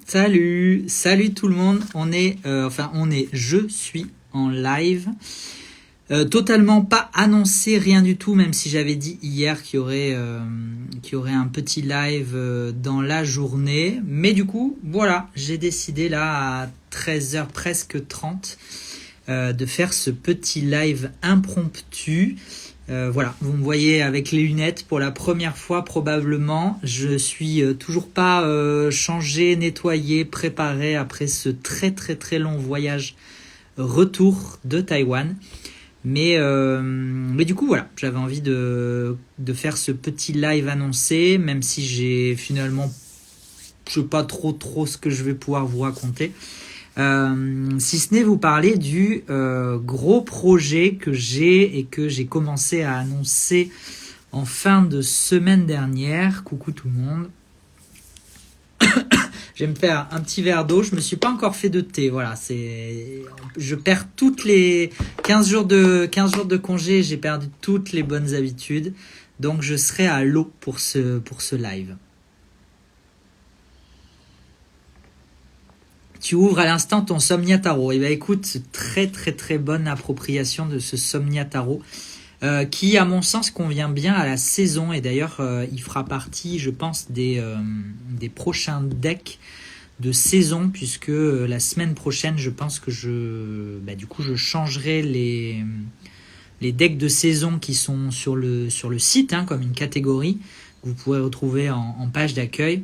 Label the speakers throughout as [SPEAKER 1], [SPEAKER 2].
[SPEAKER 1] Salut tout le monde. Je suis en live. Totalement pas annoncé, rien du tout, même si j'avais dit hier qu'il y aurait un petit live dans la journée. Mais du coup, voilà, j'ai décidé là à 13h presque 30 de faire ce petit live impromptu. Voilà, vous me voyez avec les lunettes pour la première fois probablement. Je suis toujours pas changé, nettoyé, préparé après ce très très très long voyage retour de Taïwan. Mais du coup voilà, j'avais envie de faire ce petit live annoncé, même si j'ai finalement, je sais pas trop ce que je vais pouvoir vous raconter. Si ce n'est vous parler du gros projet que j'ai et que j'ai commencé à annoncer en fin de semaine dernière. Coucou tout le monde. Je vais me faire un petit verre d'eau. Je me suis pas encore fait de thé. Voilà, je perds toutes les 15 jours de congé. J'ai perdu toutes les bonnes habitudes. Donc je serai à l'eau pour ce live. Tu ouvres à l'instant ton Somnia Tarot. Et bien écoute, très très très bonne appropriation de ce Somnia Tarot qui, à mon sens, convient bien à la saison. Et d'ailleurs, il fera partie, je pense, des prochains decks de saison, puisque la semaine prochaine, je pense que je changerai les decks de saison qui sont sur le site, comme une catégorie que vous pourrez retrouver en page d'accueil.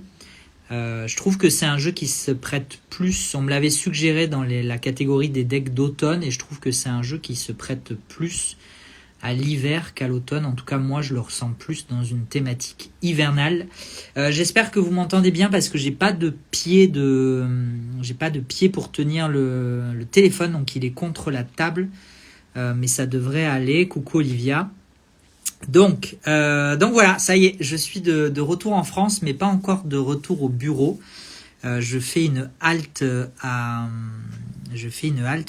[SPEAKER 1] Je trouve que c'est un jeu qui se prête plus, on me l'avait suggéré dans la catégorie des decks d'automne, et je trouve que c'est un jeu qui se prête plus à l'hiver qu'à l'automne. En tout cas, moi, je le ressens plus dans une thématique hivernale. J'espère que vous m'entendez bien parce que j'ai pas de pied pour tenir le téléphone, donc il est contre la table, mais ça devrait aller. Coucou Olivia. Donc voilà, ça y est, je suis de retour en France, mais pas encore de retour au bureau. Je fais une halte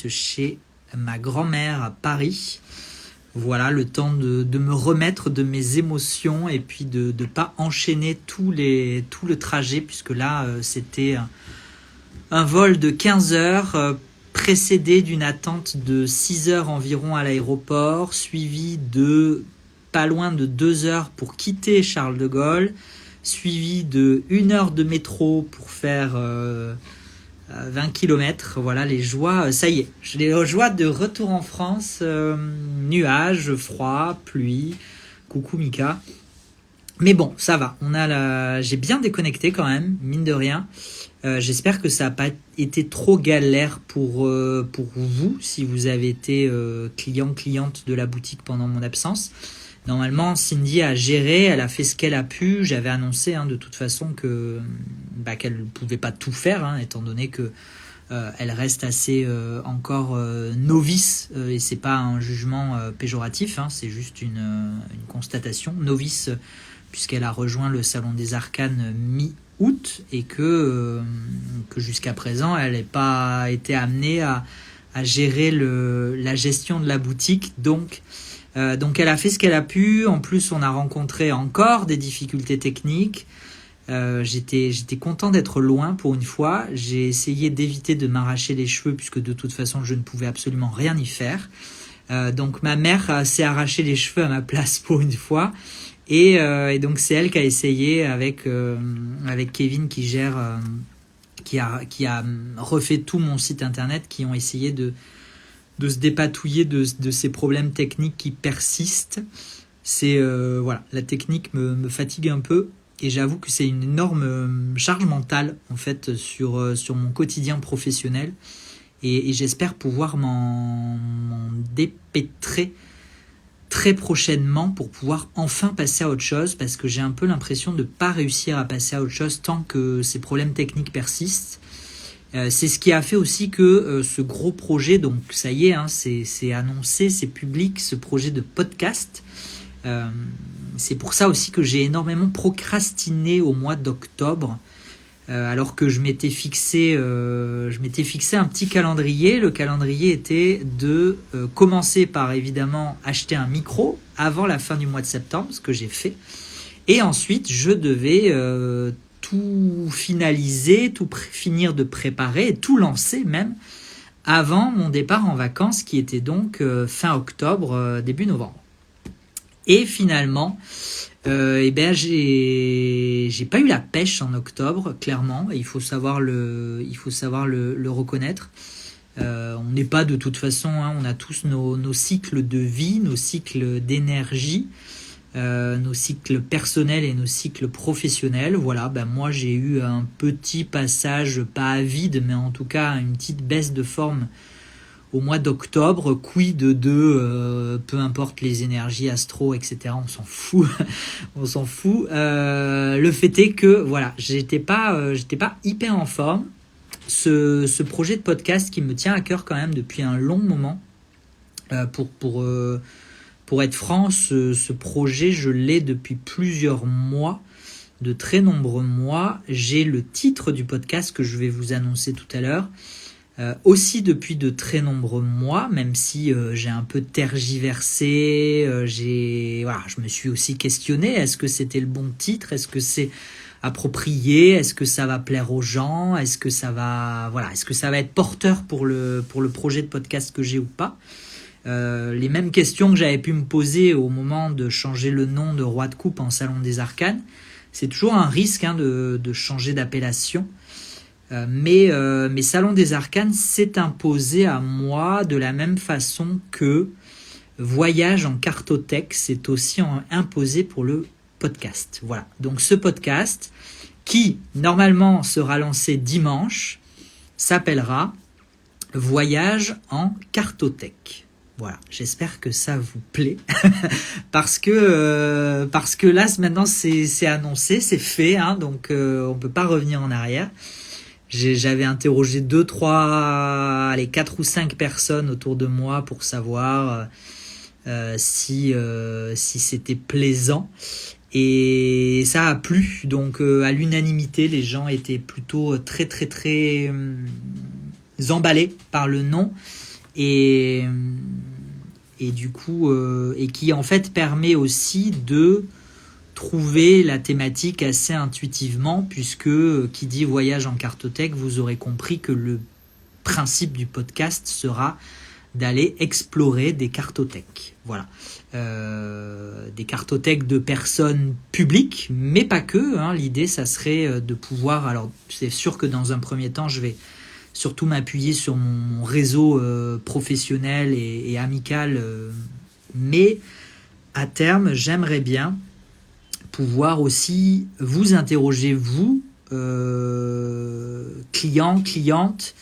[SPEAKER 1] chez ma grand-mère à Paris. Voilà, le temps de me remettre de mes émotions et puis de pas enchaîner tout le trajet, puisque là c'était un vol de 15 heures précédé d'une attente de 6 heures environ à l'aéroport, suivi de pas loin de 2 heures pour quitter Charles de Gaulle, suivi de 1 heure de métro pour faire 20 km. Voilà les joies, ça y est, les joies de retour en France, nuages, froid, pluie, coucou Mika. Mais bon, ça va, j'ai bien déconnecté quand même, mine de rien. J'espère que ça n'a pas été trop galère pour vous, si vous avez été cliente de la boutique pendant mon absence. Normalement, Cindy a géré, elle a fait ce qu'elle a pu. J'avais annoncé de toute façon qu'elle ne pouvait pas tout faire, étant donné que elle reste assez encore novice, et c'est pas un jugement péjoratif, c'est juste une constatation. Novice, puisqu'elle a rejoint le Salon des Arcanes mi-août et que jusqu'à présent, elle n'a pas été amenée à gérer la gestion de la boutique. Donc elle a fait ce qu'elle a pu. En plus, on a rencontré encore des difficultés techniques. J'étais content d'être loin pour une fois. J'ai essayé d'éviter de m'arracher les cheveux puisque de toute façon, je ne pouvais absolument rien y faire. Donc ma mère s'est arraché les cheveux à ma place pour une fois. Et donc c'est elle qui a essayé avec Kevin qui gère, qui a refait tout mon site internet, qui ont essayé de se dépatouiller de ces problèmes techniques qui persistent. Voilà, la technique me fatigue un peu et j'avoue que c'est une énorme charge mentale en fait sur mon quotidien professionnel et j'espère pouvoir m'en dépêtrer très prochainement pour pouvoir enfin passer à autre chose, parce que j'ai un peu l'impression de ne pas réussir à passer à autre chose tant que ces problèmes techniques persistent. C'est ce qui a fait aussi que ce gros projet, donc ça y est, c'est annoncé, c'est public, ce projet de podcast. C'est pour ça aussi que j'ai énormément procrastiné au mois d'octobre, alors que je m'étais fixé un petit calendrier. Le calendrier était de commencer par évidemment acheter un micro avant la fin du mois de septembre, ce que j'ai fait. Et ensuite, je devais tout finaliser, finir de préparer, et tout lancer même, avant mon départ en vacances qui était donc fin octobre, début novembre. Et finalement, j'ai pas eu la pêche en octobre, clairement, et il faut savoir le reconnaître. On n'est pas de toute façon, on a tous nos cycles de vie, nos cycles d'énergie, nos cycles personnels et nos cycles professionnels. Voilà, moi j'ai eu un petit passage, pas à vide, mais en tout cas une petite baisse de forme au mois d'octobre. Quid de peu importe les énergies astro, etc. On s'en fout. On s'en fout. Le fait est que voilà, j'étais pas hyper en forme. Ce projet de podcast qui me tient à cœur quand même depuis un long moment. Pour être franc, ce projet, je l'ai depuis plusieurs mois, de très nombreux mois. J'ai le titre du podcast que je vais vous annoncer tout à l'heure. Aussi depuis de très nombreux mois, même si j'ai un peu tergiversé, je me suis aussi questionné, est-ce que c'était le bon titre, est-ce que c'est approprié, est-ce que ça va plaire aux gens, est-ce que ça va être porteur pour le projet de podcast que j'ai ou pas. Les mêmes questions que j'avais pu me poser au moment de changer le nom de Roi de Coupe en Salon des Arcanes. C'est toujours un risque de changer d'appellation. Mais Salon des Arcanes s'est imposé à moi de la même façon que Voyage en cartothèque s'est aussi imposé pour le podcast. Voilà, donc ce podcast qui normalement sera lancé dimanche s'appellera Voyage en cartothèque. Voilà, j'espère que ça vous plaît parce que là maintenant c'est annoncé, c'est fait, donc on peut pas revenir en arrière. J'avais interrogé 4 ou 5 personnes autour de moi pour savoir si c'était plaisant. Et ça a plu. Donc à l'unanimité, les gens étaient plutôt très très très emballés par le nom. Et du coup, et qui en fait permet aussi de trouver la thématique assez intuitivement, puisque qui dit voyage en cartothèque, vous aurez compris que le principe du podcast sera d'aller explorer des cartothèques. Voilà. Des cartothèques de personnes publiques, mais pas que. L'idée, ça serait de pouvoir... Alors, c'est sûr que dans un premier temps, je vais surtout m'appuyer sur mon réseau professionnel et amical, mais à terme, j'aimerais bien pouvoir aussi vous interroger, vous, clients, clientes,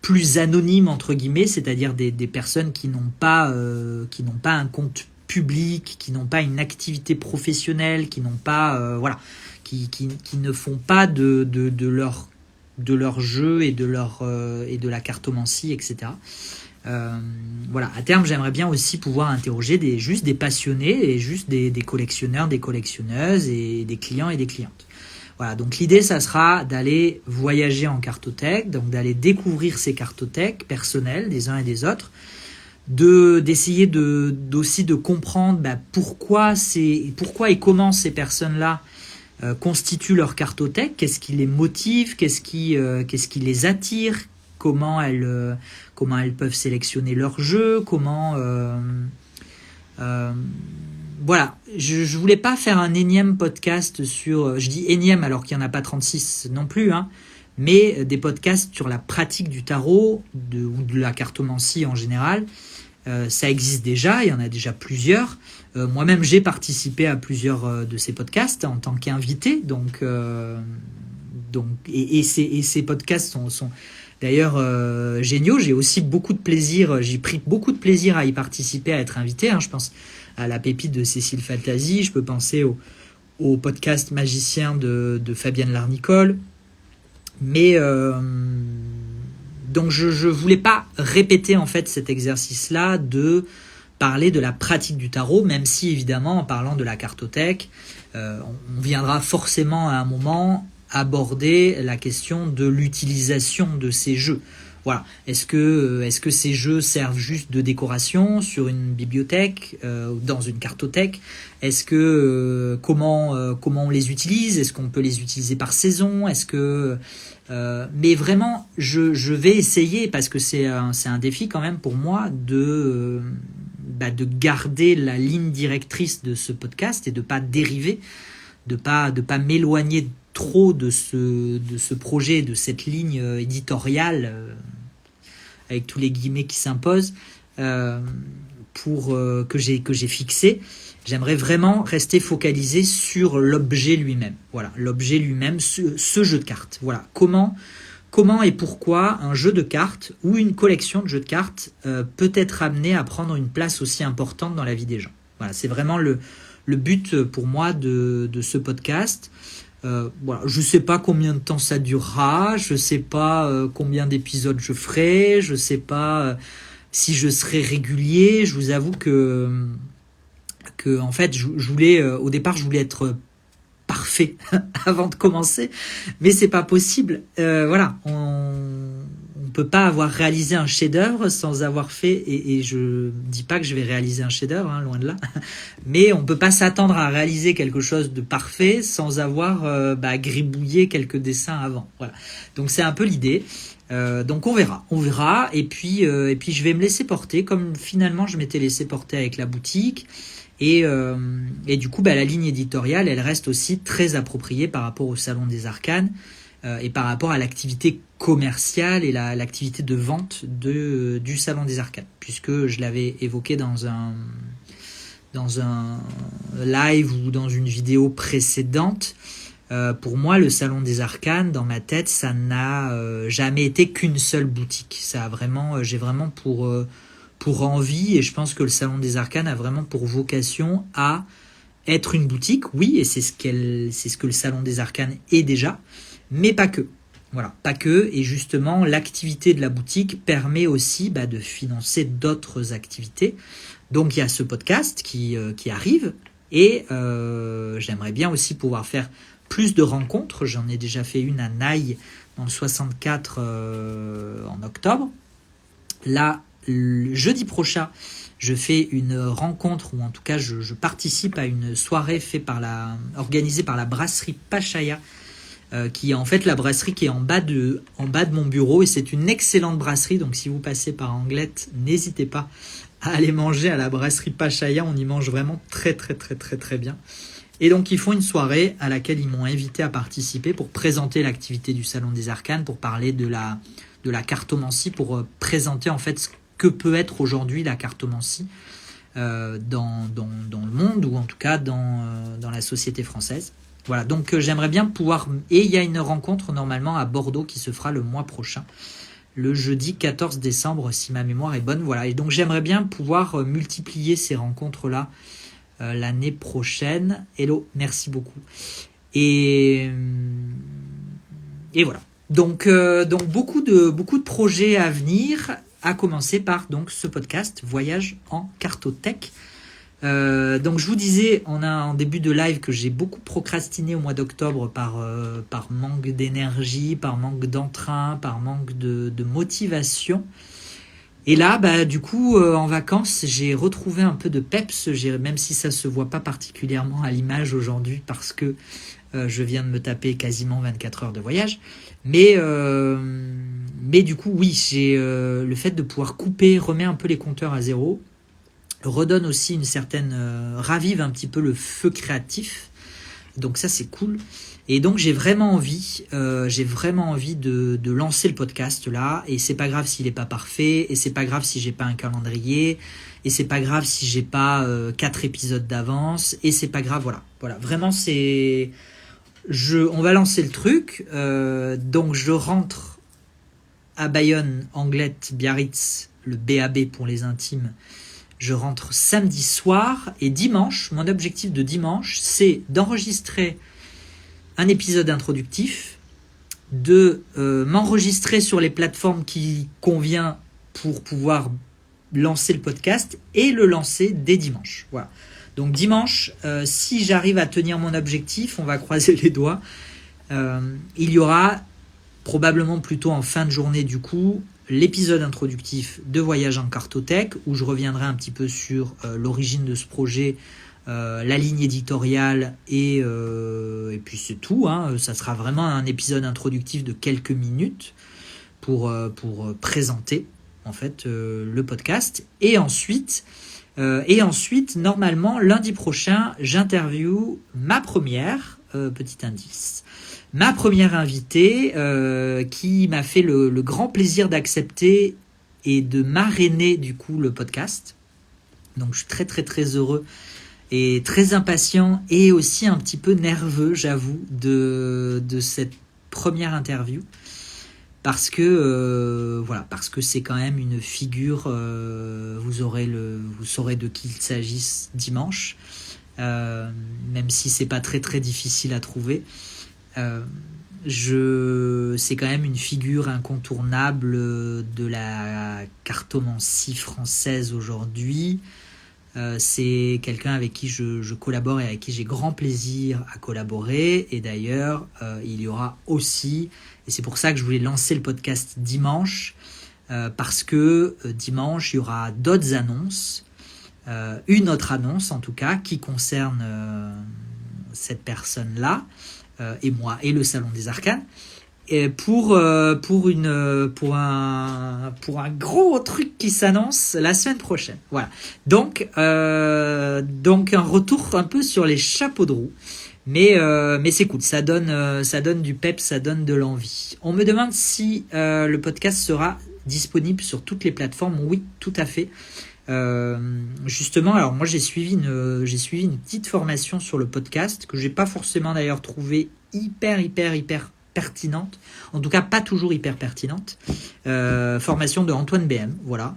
[SPEAKER 1] plus anonymes entre guillemets, c'est-à-dire des personnes qui n'ont pas un compte public, qui n'ont pas une activité professionnelle, qui n'ont pas qui ne font pas de leur jeu et de la cartomancie, etc. Voilà, à terme, j'aimerais bien aussi pouvoir interroger juste des passionnés et juste des collectionneurs, des collectionneuses et des clients et des clientes. Voilà, donc l'idée, ça sera d'aller voyager en cartothèque, donc d'aller découvrir ces cartothèques personnelles des uns et des autres, d'essayer aussi de comprendre pourquoi et comment ces personnes-là constituent leur cartothèque, qu'est-ce qui les motive, qu'est-ce qui les attire, comment elles peuvent sélectionner leur jeu, voilà, je voulais pas faire un énième podcast sur... Je dis énième alors qu'il n'y en a pas 36 non plus, mais des podcasts sur la pratique du tarot ou de la cartomancie en général. Ça existe déjà, il y en a déjà plusieurs. Moi-même, j'ai participé à plusieurs de ces podcasts en tant qu'invité. Et ces podcasts sont d'ailleurs géniaux. J'ai aussi beaucoup de plaisir, j'ai pris beaucoup de plaisir à y participer, à être invité. Je pense à la pépite de Cécile Fantasy, je peux penser au podcast Magicien de Fabienne Larnicole. Mais donc je voulais pas répéter en fait cet exercice-là de parler de la pratique du tarot, même si évidemment en parlant de la cartothèque, on viendra forcément à un moment aborder la question de l'utilisation de ces jeux. Voilà. Est-ce que ces jeux servent juste de décoration sur une bibliothèque, dans une cartothèque? Est-ce que comment on les utilise? Est-ce qu'on peut les utiliser par saison? Mais vraiment, je vais essayer, parce que c'est un défi quand même pour moi de garder la ligne directrice de ce podcast et de pas dériver, de pas m'éloigner trop de ce projet, de cette ligne éditoriale, avec tous les guillemets qui s'imposent, que j'ai fixé. J'aimerais vraiment rester focalisé sur l'objet lui-même. Voilà, l'objet lui-même, ce jeu de cartes. Voilà, comment et pourquoi un jeu de cartes ou une collection de jeux de cartes peut être amené à prendre une place aussi importante dans la vie des gens. Voilà, c'est vraiment le but pour moi de ce podcast. Voilà, je ne sais pas combien de temps ça durera, je ne sais pas combien d'épisodes je ferai, je ne sais pas si je serai régulier. Je vous avoue que en fait, au départ, je voulais être parfait avant de commencer, mais c'est pas possible. Voilà, on peut pas avoir réalisé un chef-d'œuvre sans avoir fait, et je dis pas que je vais réaliser un chef-d'œuvre, hein, loin de là, mais on peut pas s'attendre à réaliser quelque chose de parfait sans avoir gribouillé quelques dessins avant. Voilà, donc c'est un peu l'idée. Donc on verra, et puis je vais me laisser porter, comme finalement je m'étais laissé porter avec la boutique. Et du coup, la ligne éditoriale, elle reste aussi très appropriée par rapport au Salon des Arcanes et par rapport à l'activité commerciale et l'activité de vente du Salon des Arcanes, puisque je l'avais évoqué dans un live ou dans une vidéo précédente. Pour moi, le Salon des Arcanes, dans ma tête, ça n'a jamais été qu'une seule boutique. J'ai vraiment pour envie, et je pense que le Salon des Arcanes a vraiment pour vocation à être une boutique, oui, et c'est ce que le Salon des Arcanes est déjà, mais pas que. Voilà, pas que, et justement, l'activité de la boutique permet aussi de financer d'autres activités. Donc il y a ce podcast qui arrive, et j'aimerais bien aussi pouvoir faire plus de rencontres. J'en ai déjà fait une à Naï dans le 64 en octobre. Là, le jeudi prochain, je fais une rencontre, ou en tout cas je participe à une soirée organisée par la brasserie Pachaya, qui est en fait la brasserie qui est en bas de mon bureau, et c'est une excellente brasserie. Donc si vous passez par Anglette, n'hésitez pas à aller manger à la brasserie Pachaya. On y mange vraiment très très très très très bien. Et donc ils font une soirée à laquelle ils m'ont invité à participer pour présenter l'activité du Salon des Arcanes, pour parler de la cartomancie, pour présenter en fait ce que peut être aujourd'hui la cartomancie dans le monde, ou en tout cas dans la société française. Voilà, donc j'aimerais bien pouvoir... Et il y a une rencontre normalement à Bordeaux qui se fera le mois prochain, le jeudi 14 décembre, si ma mémoire est bonne. Voilà, et donc j'aimerais bien pouvoir multiplier ces rencontres-là l'année prochaine. Hello, merci beaucoup. Et voilà. Donc beaucoup de projets à venir, à commencer par donc ce podcast Voyage en cartothèque. Donc je vous disais en début de live que j'ai beaucoup procrastiné au mois d'octobre par manque d'énergie, par manque d'entrain, par manque de motivation. Et là, du coup, en vacances, j'ai retrouvé un peu de peps, même si ça se voit pas particulièrement à l'image aujourd'hui, parce que je viens de me taper quasiment 24 heures de voyage. Mais du coup, oui, le fait de pouvoir couper remet un peu les compteurs à zéro, redonne aussi une certaine... ravive un petit peu le feu créatif. Donc ça, c'est cool. Et donc j'ai vraiment envie de lancer le podcast là. Et c'est pas grave s'il est pas parfait, et c'est pas grave si j'ai pas un calendrier, et c'est pas grave si j'ai pas 4 épisodes d'avance, et c'est pas grave, voilà. Vraiment, on va lancer le truc. Donc je rentre à Bayonne, Anglette, Biarritz, le BAB pour les intimes. Je rentre samedi soir, et dimanche, mon objectif de dimanche, c'est d'enregistrer un épisode introductif, de m'enregistrer sur les plateformes qui convient pour pouvoir lancer le podcast, et le lancer dès dimanche. Voilà. Donc dimanche, si j'arrive à tenir mon objectif, on va croiser les doigts, il y aura probablement plutôt en fin de journée du coup l'épisode introductif de Voyage en cartothèque, où je reviendrai un petit peu sur l'origine de ce projet, la ligne éditoriale, et puis c'est tout. Ça sera vraiment un épisode introductif de quelques minutes pour présenter en fait le podcast. Et ensuite, normalement, lundi prochain, j'interviewe ma première, petit indice, ma première invitée qui m'a fait le grand plaisir d'accepter et de marrainer du coup le podcast. Donc je suis très très très heureux et très impatient et aussi un petit peu nerveux, j'avoue, de cette première interview. Parce que c'est quand même une figure, vous saurez de qui il s'agisse dimanche, même si c'est pas très très difficile à trouver. C'est quand même une figure incontournable de la cartomancie française aujourd'hui. C'est quelqu'un avec qui je collabore et avec qui j'ai grand plaisir à collaborer. Et d'ailleurs, il y aura aussi, et c'est pour ça que je voulais lancer le podcast dimanche, parce que dimanche, il y aura d'autres annonces, une autre annonce en tout cas, qui concerne cette personne-là, et moi, et le Salon des Arcanes, et pour un gros truc qui s'annonce la semaine prochaine. Voilà. Donc un retour un peu sur les chapeaux de roue. Mais c'est cool, ça donne du peps, ça donne de l'envie. On me demande si le podcast sera disponible sur toutes les plateformes. Oui, tout à fait. Justement, alors moi j'ai suivi une petite formation sur le podcast que j'ai pas forcément d'ailleurs trouvé hyper pertinente, en tout cas pas toujours hyper pertinente. Formation de Antoine BM, voilà.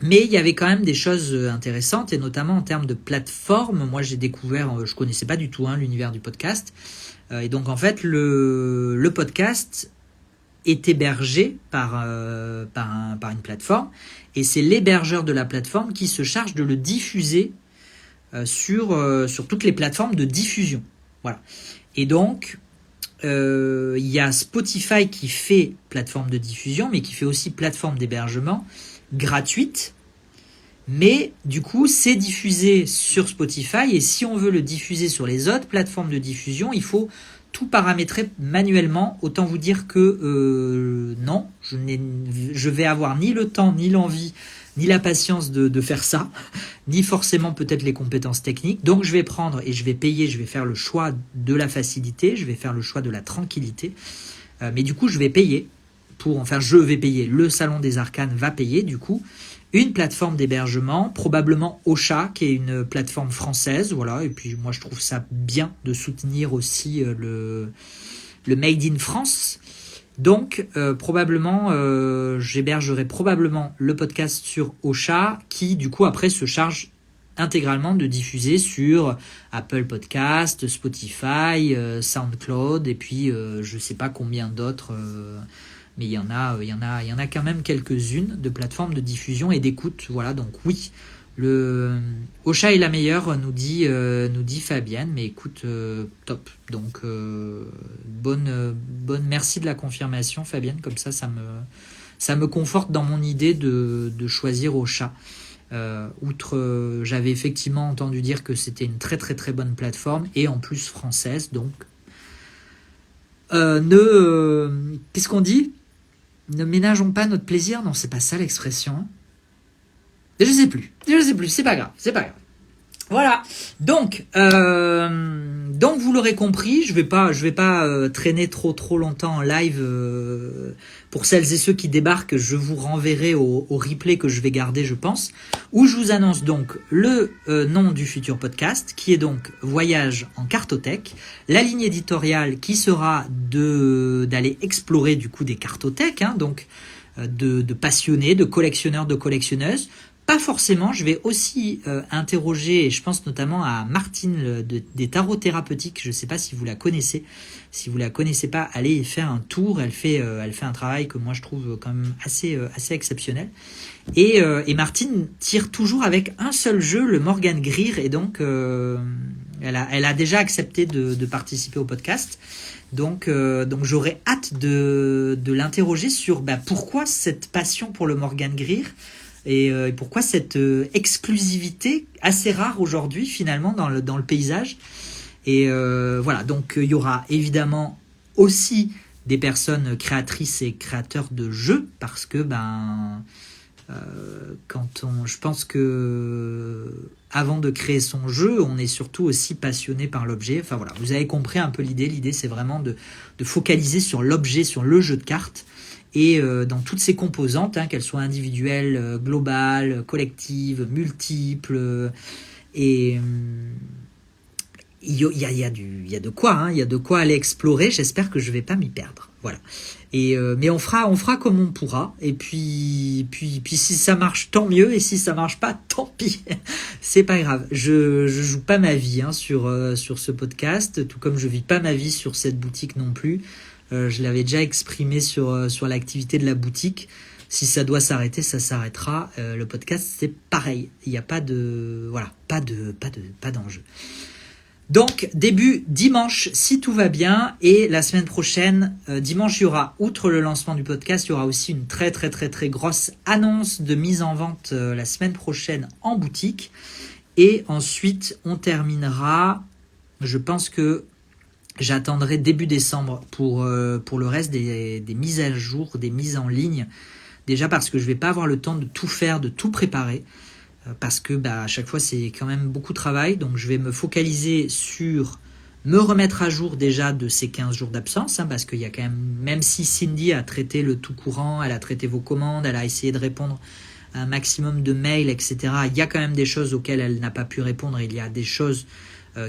[SPEAKER 1] Mais il y avait quand même des choses intéressantes, et notamment en termes de plateforme. Moi, j'ai découvert, je connaissais pas du tout l'univers du podcast. Et donc, en fait, le podcast est hébergé par une plateforme. Et c'est l'hébergeur de la plateforme qui se charge de le diffuser sur toutes les plateformes de diffusion. Voilà. Et donc, il y a Spotify qui fait plateforme de diffusion, mais qui fait aussi plateforme d'hébergement gratuite, mais du coup c'est diffusé sur Spotify, et si on veut le diffuser sur les autres plateformes de diffusion, il faut tout paramétrer manuellement. Autant vous dire que non, je vais avoir ni le temps, ni l'envie, ni la patience de faire ça, ni forcément peut-être les compétences techniques. Donc je vais prendre et je vais payer, je vais faire le choix de la facilité, je vais faire le choix de la tranquillité, mais du coup je vais payer le Salon des Arcanes va payer du coup une plateforme d'hébergement, probablement Ocha, qui est une plateforme française, voilà. Et puis moi je trouve ça bien de soutenir aussi le Made in France. Donc j'hébergerai probablement le podcast sur Ocha, qui du coup après se charge intégralement de diffuser sur Apple Podcast, Spotify, SoundCloud, et puis je sais pas combien d'autres. Mais il y en a quand même quelques-unes de plateformes de diffusion et d'écoute. Voilà, donc oui, le Ocha est la meilleure, nous dit Fabienne. Mais écoute, top. Donc bonne, merci de la confirmation, Fabienne. Comme ça me conforte dans mon idée de choisir Ocha. Outre, j'avais effectivement entendu dire que c'était une très très très bonne plateforme, et en plus française. Donc qu'est-ce qu'on dit? Ne ménageons pas notre plaisir. Non, c'est pas ça l'expression. Je sais plus, c'est pas grave. Voilà. Donc vous l'aurez compris, je vais pas traîner trop longtemps en live. Pour celles et ceux qui débarquent, je vous renverrai au replay que je vais garder, je pense, où je vous annonce donc le nom du futur podcast, qui est donc Voyage en cartothèque, la ligne éditoriale qui sera d'aller explorer du coup des cartothèques, donc de passionnés, de collectionneurs, de collectionneuses. Pas forcément, je vais aussi interroger, et je pense notamment à Martine des tarots thérapeutiques. Je ne sais pas si vous la connaissez. Si vous la connaissez pas, allez y faire un tour. Elle fait un travail que moi je trouve quand même assez exceptionnel. Et Martine tire toujours avec un seul jeu, le Morgan Greer, et donc Elle a déjà accepté de participer au podcast. Donc j'aurais hâte de l'interroger sur pourquoi cette passion pour le Morgan Greer et pourquoi cette exclusivité assez rare aujourd'hui finalement dans le paysage. Et voilà, donc il y aura évidemment aussi des personnes créatrices et créateurs de jeux parce que je pense que avant de créer son jeu, on est surtout aussi passionné par l'objet. Enfin voilà, vous avez compris un peu l'idée. L'idée, c'est vraiment de focaliser sur l'objet, sur le jeu de cartes et dans toutes ses composantes, qu'elles soient individuelles, globales, collectives, multiples. Et il y a de quoi, il y a de quoi aller explorer. J'espère que je vais pas m'y perdre. Voilà. Et mais on fera comme on pourra. Et puis si ça marche, tant mieux. Et si ça marche pas, tant pis. C'est pas grave. Je joue pas ma vie sur ce podcast, tout comme je vis pas ma vie sur cette boutique non plus. Je l'avais déjà exprimé sur l'activité de la boutique. Si ça doit s'arrêter, ça s'arrêtera. Le podcast, c'est pareil. Il n'y a pas d'enjeu. Donc, début dimanche, si tout va bien. Et la semaine prochaine, dimanche, il y aura, outre le lancement du podcast, il y aura aussi une très, très, très, très grosse annonce de mise en vente la semaine prochaine en boutique. Et ensuite, on terminera, je pense que j'attendrai début décembre pour le reste des mises à jour, des mises en ligne. Déjà parce que je ne vais pas avoir le temps de tout faire, de tout préparer. Parce que à chaque fois c'est quand même beaucoup de travail, donc je vais me focaliser sur me remettre à jour déjà de ces 15 jours d'absence, parce qu'il y a quand même si Cindy a traité le tout courant, elle a traité vos commandes, elle a essayé de répondre à un maximum de mails, etc., il y a quand même des choses auxquelles elle n'a pas pu répondre, il y a des choses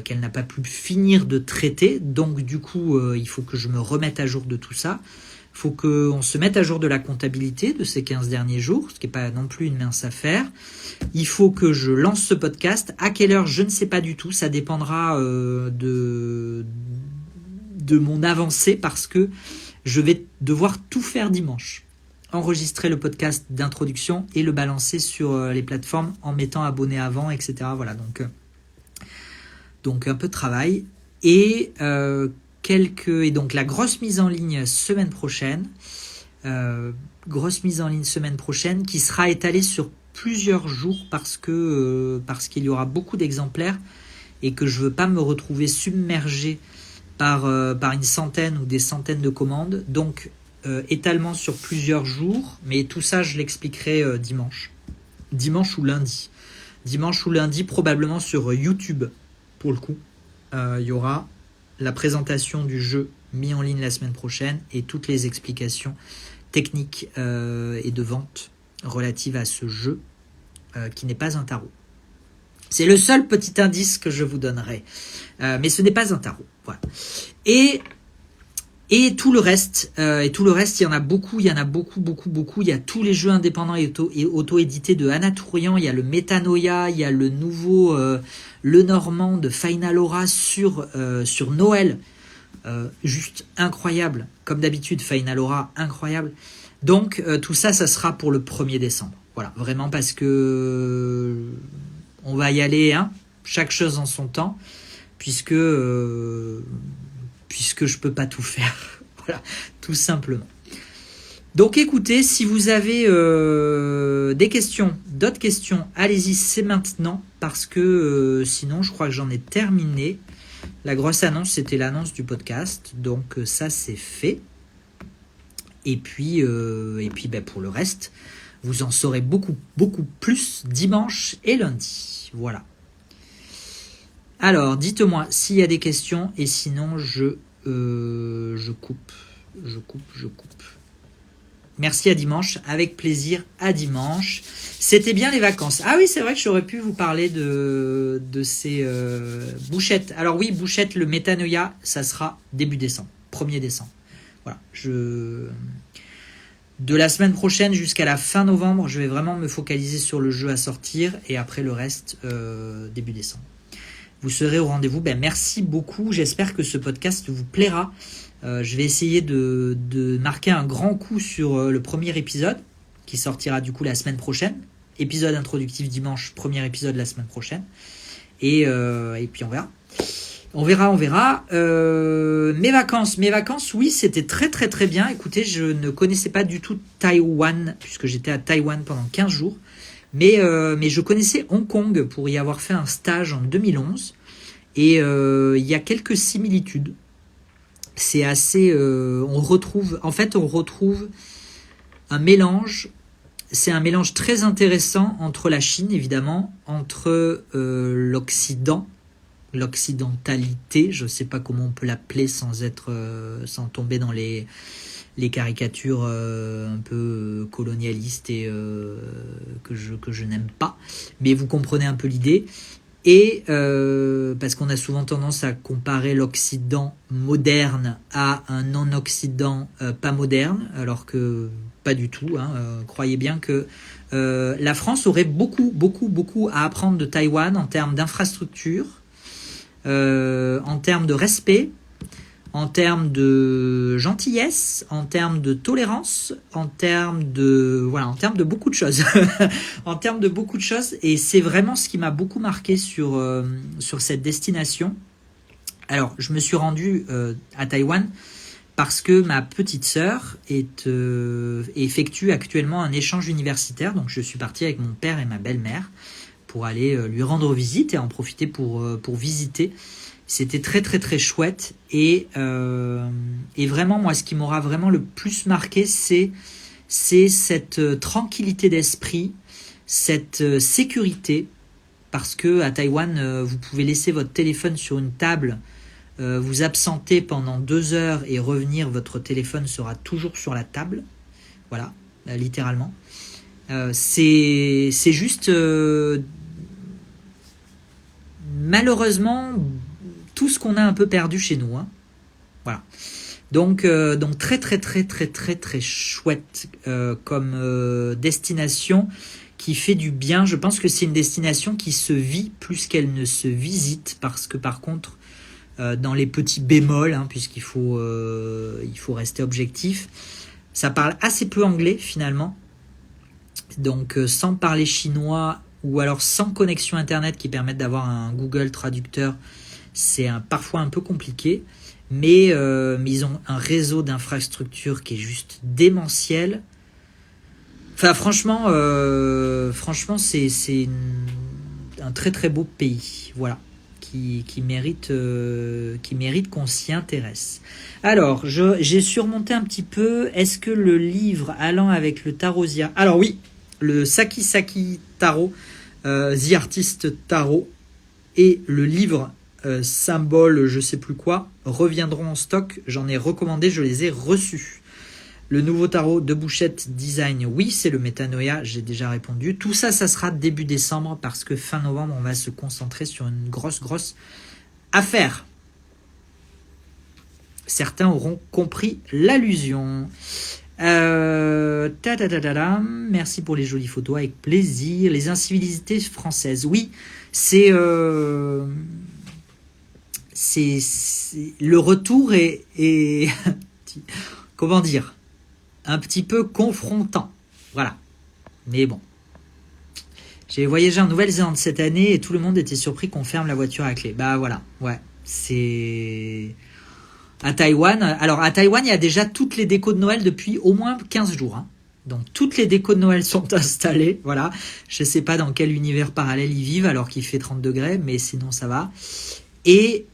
[SPEAKER 1] qu'elle n'a pas pu finir de traiter, donc du coup il faut que je me remette à jour de tout ça. Il faut qu'on se mette à jour de la comptabilité de ces 15 derniers jours, ce qui n'est pas non plus une mince affaire. Il faut que je lance ce podcast. À quelle heure, je ne sais pas du tout. Ça dépendra de mon avancée parce que je vais devoir tout faire dimanche. Enregistrer le podcast d'introduction et le balancer sur les plateformes en mettant abonné avant, etc. Voilà, donc un peu de travail. Et donc la grosse mise en ligne semaine prochaine, qui sera étalée sur plusieurs jours parce qu'il y aura beaucoup d'exemplaires et que je veux pas me retrouver submergé par une centaine ou des centaines de commandes. Donc étalement sur plusieurs jours, mais tout ça je l'expliquerai dimanche ou lundi, probablement sur YouTube pour le coup. Il y aura la présentation du jeu mis en ligne la semaine prochaine et toutes les explications techniques et de vente relatives à ce jeu qui n'est pas un tarot. C'est le seul petit indice que je vous donnerai. Mais ce n'est pas un tarot. Voilà. Et tout le reste, il y en a beaucoup. Il y a tous les jeux indépendants et auto-édités de Anna Tourian. Il y a le Métanoïa, il y a le nouveau Le Normand de Final Aura sur Noël. Juste incroyable. Comme d'habitude, Final Aura, incroyable. Donc, tout ça, ça sera pour le 1er décembre. Voilà, vraiment parce que on va y aller, chaque chose en son temps, puisque je peux pas tout faire. Voilà, tout simplement. Donc écoutez, si vous avez d'autres questions, allez-y, c'est maintenant, parce que sinon je crois que j'en ai terminé. La grosse annonce, c'était l'annonce du podcast, donc ça c'est fait. Et puis pour le reste, vous en saurez beaucoup, beaucoup plus dimanche et lundi. Voilà. Alors, dites-moi s'il y a des questions, et sinon je coupe. Merci, à dimanche, avec plaisir, à dimanche. C'était bien les vacances. Ah oui, c'est vrai que j'aurais pu vous parler de ces bouchettes. Alors oui, bouchettes, le Métanoïa, ça sera début décembre, 1er décembre. Voilà, de la semaine prochaine jusqu'à la fin novembre, je vais vraiment me focaliser sur le jeu à sortir, et après le reste, début décembre. Vous serez au rendez-vous. Merci beaucoup. J'espère que ce podcast vous plaira. Je vais essayer de marquer un grand coup sur le premier épisode, qui sortira du coup la semaine prochaine. Épisode introductif dimanche, premier épisode la semaine prochaine. Et puis on verra. On verra, on verra. Mes vacances, oui, c'était très très très bien. Écoutez, je ne connaissais pas du tout Taïwan, puisque j'étais à Taïwan pendant 15 jours. Mais je connaissais Hong Kong pour y avoir fait un stage en 2011. Et il y a quelques similitudes. C'est assez... on retrouve un mélange. C'est un mélange très intéressant entre la Chine, évidemment, entre l'Occident, l'occidentalité, je ne sais pas comment on peut l'appeler sans tomber dans les caricatures un peu colonialistes et que je n'aime pas, mais vous comprenez un peu l'idée. Et parce qu'on a souvent tendance à comparer l'Occident moderne à un non-Occident pas moderne, alors que pas du tout. Croyez bien que la France aurait beaucoup à apprendre de Taïwan en termes d'infrastructure, en termes de respect, en termes de gentillesse, en termes de tolérance, en termes de beaucoup de choses. En termes de beaucoup de choses. Et c'est vraiment ce qui m'a beaucoup marqué sur cette destination. Alors, je me suis rendu à Taïwan parce que ma petite sœur effectue actuellement un échange universitaire. Donc, je suis parti avec mon père et ma belle-mère pour aller lui rendre visite et en profiter pour visiter. C'était très très très chouette et vraiment moi ce qui m'aura vraiment le plus marqué c'est cette tranquillité d'esprit, cette sécurité, parce que à Taïwan vous pouvez laisser votre téléphone sur une table, vous absenter pendant 2 heures et revenir, votre téléphone sera toujours sur la table, voilà, littéralement. C'est juste malheureusement tout ce qu'on a un peu perdu chez nous, voilà. Donc très très très très très très chouette comme destination qui fait du bien. Je pense que c'est une destination qui se vit plus qu'elle ne se visite, parce que par contre dans les petits bémols, puisqu'il faut rester objectif, ça parle assez peu anglais finalement. Donc sans parler chinois ou alors sans connexion internet qui permette d'avoir un Google traducteur, c'est parfois un peu compliqué, mais ils ont un réseau d'infrastructures qui est juste démentiel. Enfin, franchement, c'est un très très beau pays, voilà, qui mérite qu'on s'y intéresse. Alors, j'ai surmonté un petit peu. Est-ce que le livre allant avec le Tarosia... Alors oui, le Saki Saki Tarot, The Artist Tarot, et le livre symbole je sais plus quoi reviendront en stock. J'en ai recommandé, je les ai reçus. Le nouveau tarot de Bouchette Design, oui, c'est le Métanoïa, j'ai déjà répondu. Tout ça, ça sera début décembre, parce que fin novembre, on va se concentrer sur une grosse affaire. Certains auront compris l'allusion. Merci pour les jolies photos, avec plaisir. Les incivilités françaises, oui, c'est le retour est comment dire, un petit peu confrontant, voilà. Mais bon, j'ai voyagé en Nouvelle-Zélande cette année et tout le monde était surpris qu'on ferme la voiture à clé. Bah voilà, ouais, c'est à Taïwan. Alors à Taïwan, il y a déjà toutes les décos de Noël depuis au moins 15 jours. Donc toutes les décos de Noël sont installées, voilà. Je sais pas dans quel univers parallèle ils vivent alors qu'il fait 30 degrés, mais sinon ça va. Et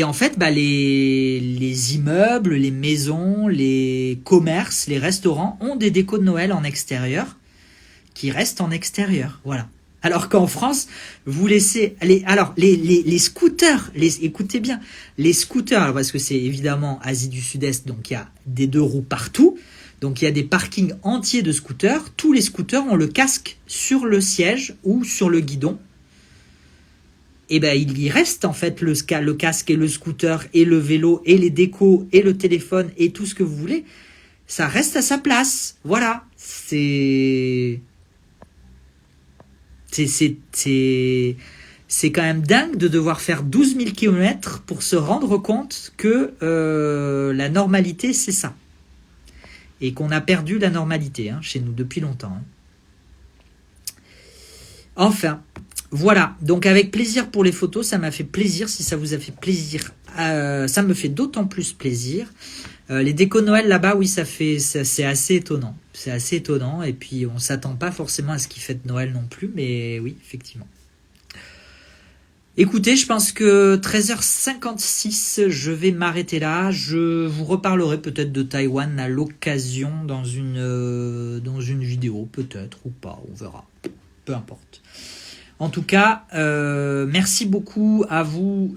[SPEAKER 1] en fait, les immeubles, les maisons, les commerces, les restaurants ont des décos de Noël en extérieur qui restent en extérieur, voilà. Alors qu'en France, vous laissez... les scooters, écoutez bien, les scooters, alors parce que c'est évidemment Asie du Sud-Est, donc il y a des 2 roues partout, donc il y a des parkings entiers de scooters, tous les scooters ont le casque sur le siège ou sur le guidon. Et il y reste en fait le casque et le scooter et le vélo et les décos et le téléphone et tout ce que vous voulez. Ça reste à sa place. Voilà. C'est quand même dingue de devoir faire 12 000 km pour se rendre compte que la normalité, c'est ça. Et qu'on a perdu la normalité chez nous depuis longtemps. Enfin... Voilà, donc avec plaisir pour les photos, ça m'a fait plaisir. Si ça vous a fait plaisir, ça me fait d'autant plus plaisir. Les décos Noël là-bas, oui, c'est assez étonnant. C'est assez étonnant, et puis on s'attend pas forcément à ce qu'ils fêtent Noël non plus, mais oui, effectivement. Écoutez, je pense que 13h56, je vais m'arrêter là. Je vous reparlerai peut-être de Taïwan à l'occasion dans une vidéo, peut-être, ou pas, on verra. Peu importe. En tout cas, merci beaucoup à vous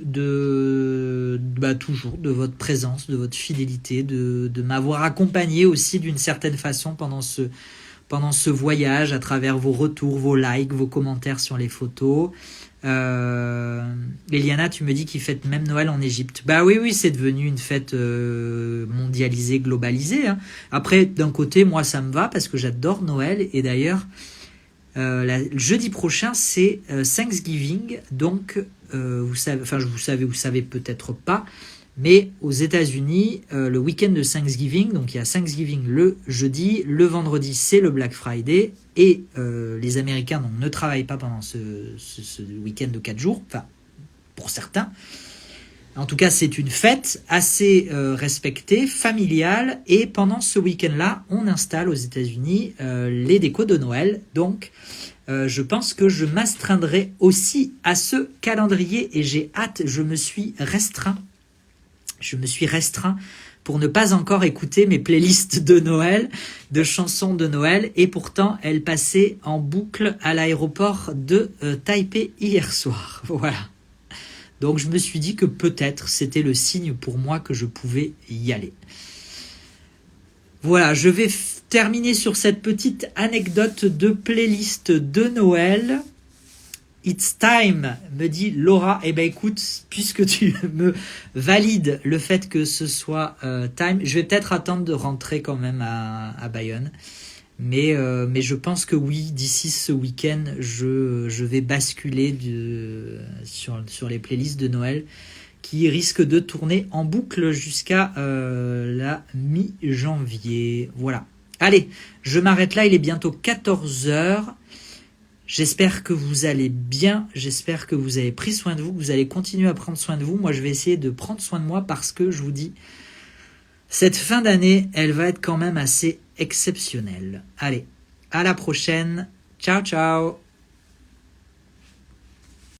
[SPEAKER 1] toujours de votre présence, de votre fidélité, de m'avoir accompagné aussi d'une certaine façon pendant ce voyage, à travers vos retours, vos likes, vos commentaires sur les photos. Eliana, tu me dis qu'ils fêtent même Noël en Égypte. Bah oui, c'est devenu une fête mondialisée, globalisée. Hein. Après, d'un côté, moi, ça me va parce que j'adore Noël. Et d'ailleurs, jeudi prochain, c'est Thanksgiving. Donc, vous savez peut-être pas. Mais aux États-Unis, le week-end de Thanksgiving, donc il y a Thanksgiving le jeudi, le vendredi c'est le Black Friday, et les Américains donc, ne travaillent pas pendant ce week-end de 4 jours, enfin pour certains. En tout cas, c'est une fête assez respectée, familiale, et pendant ce week-end-là, on installe aux États-Unis les décos de Noël. Donc, je pense que je m'astreindrai aussi à ce calendrier, et j'ai hâte, je me suis restreint pour ne pas encore écouter mes playlists de Noël, de chansons de Noël, et pourtant elles passaient en boucle à l'aéroport de Taipei hier soir. Voilà. Donc je me suis dit que peut-être c'était le signe pour moi que je pouvais y aller. Voilà, je vais terminer sur cette petite anecdote de playlist de Noël. It's time, me dit Laura. Eh ben écoute, puisque tu me valides le fait que ce soit time, je vais peut-être attendre de rentrer quand même à Bayonne. Mais je pense que oui, d'ici ce week-end, je vais basculer sur les playlists de Noël qui risquent de tourner en boucle jusqu'à la mi-janvier. Voilà. Allez, je m'arrête là, il est bientôt 14h. J'espère que vous allez bien, j'espère que vous avez pris soin de vous, que vous allez continuer à prendre soin de vous. Moi, je vais essayer de prendre soin de moi parce que, je vous dis, cette fin d'année, elle va être quand même assez exceptionnelle. Allez, à la prochaine. Ciao, ciao.